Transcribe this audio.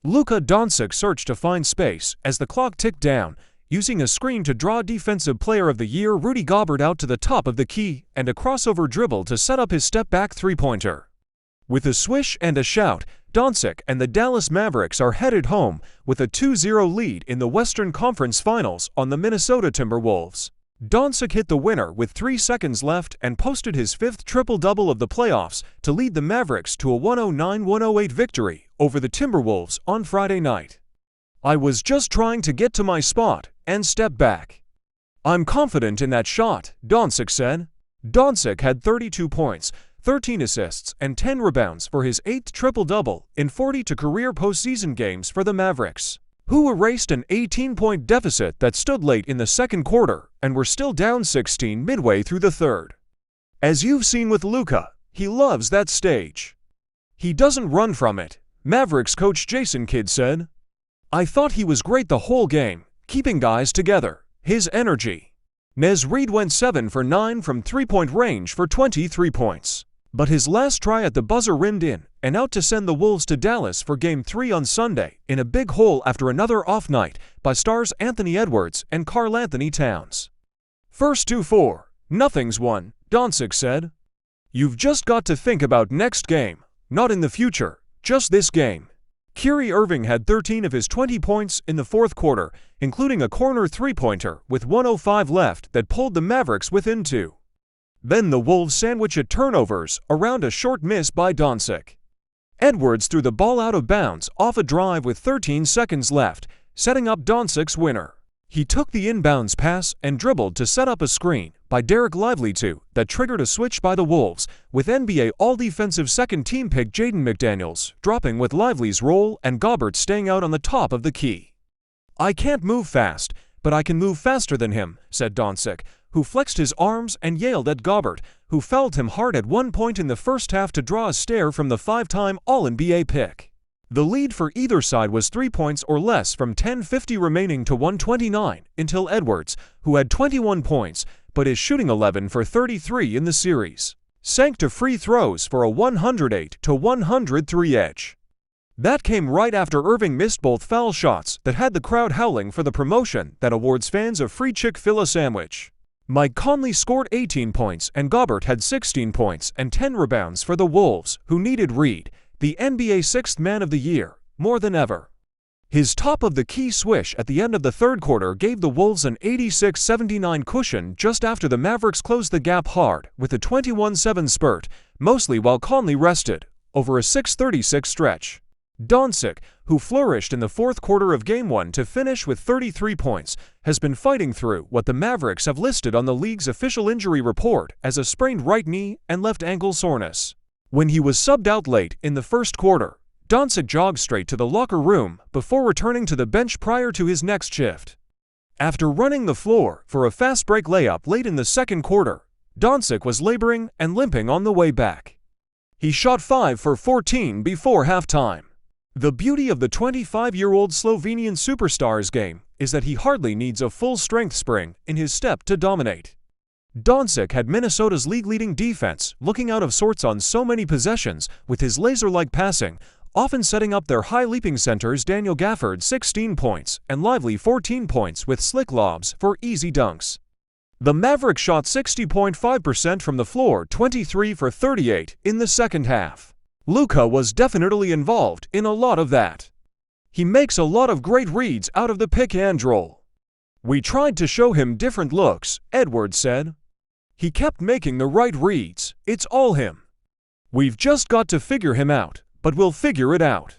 Luka Doncic searched to find space as the clock ticked down, using a screen to draw Defensive Player of the Year Rudy Gobert out to the top of the key and a crossover dribble to set up his step-back three-pointer. With a swish and a shout, Doncic and the Dallas Mavericks are headed home with a 2-0 lead in the Western Conference Finals on the Minnesota Timberwolves. Doncic hit the winner with 3 seconds left and posted his 5th triple-double of the playoffs to lead the Mavericks to a 109-108 victory over the Timberwolves on Friday night. "I was just trying to get to my spot and step back. I'm confident in that shot," Doncic said. Doncic had 32 points, 13 assists, and 10 rebounds for his 8th triple-double in 40 career postseason games for the Mavericks, who erased an 18-point deficit that stood late in the second quarter and were still down 16 midway through the third. "As you've seen with Luka, he loves that stage. He doesn't run from it," Mavericks coach Jason Kidd said. "I thought he was great the whole game, keeping guys together. His energy." Nez Reid went 7 for 9 from three-point range for 23 points. But his last try at the buzzer rimmed in and out to send the Wolves to Dallas for Game 3 on Sunday in a big hole after another off night by stars Anthony Edwards and Karl-Anthony Towns. "First 2-4, nothing's won," Doncic said. "You've just got to think about next game, not in the future, just this game." Kyrie Irving had 13 of his 20 points in the fourth quarter, including a corner three-pointer with 1:05 left that pulled the Mavericks within 2. Then the Wolves sandwich at turnovers around a short miss by Doncic. Edwards threw the ball out of bounds off a drive with 13 seconds left, setting up Doncic's winner. He took the inbounds pass and dribbled to set up a screen by Derek Lively that triggered a switch by the Wolves, with NBA All-Defensive second-team pick Jaden McDaniels dropping with Lively's roll and Gobert staying out on the top of the key. "I can't move fast, but I can move faster than him," said Doncic, who flexed his arms and yelled at Gobert, who fouled him hard at one point in the first half to draw a stare from the 5-time All-NBA pick. The lead for either side was 3 points or less from 10:50 remaining to 129 until Edwards, who had 21 points but is shooting 11 for 33 in the series, sank to free throws for a 108-103 edge. That came right after Irving missed both foul shots that had the crowd howling for the promotion that awards fans a free Chick-fil-A sandwich. Mike Conley scored 18 points and Gobert had 16 points and 10 rebounds for the Wolves, who needed Reid, the NBA Sixth Man of the Year, more than ever. His top-of-the-key swish at the end of the third quarter gave the Wolves an 86-79 cushion just after the Mavericks closed the gap hard with a 21-7 spurt, mostly while Conley rested, over a 6:36 stretch. Doncic, who flourished in the fourth quarter of Game 1 to finish with 33 points, has been fighting through what the Mavericks have listed on the league's official injury report as a sprained right knee and left ankle soreness. When he was subbed out late in the first quarter, Doncic jogged straight to the locker room before returning to the bench prior to his next shift. After running the floor for a fast break layup late in the second quarter, Doncic was laboring and limping on the way back. He shot 5 for 14 before halftime. The beauty of the 25-year-old Slovenian superstar's game is that he hardly needs a full-strength spring in his step to dominate. Doncic had Minnesota's league-leading defense looking out of sorts on so many possessions with his laser-like passing, often setting up their high-leaping centers Daniel Gafford 16 points and Lively 14 points with slick lobs for easy dunks. The Mavericks shot 60.5% from the floor, 23 for 38 in the second half. Luka was definitely involved in a lot of that. He makes a lot of great reads out of the pick and roll. "We tried to show him different looks," Edwards said. "He kept making the right reads. It's all him. We've just got to figure him out, but we'll figure it out."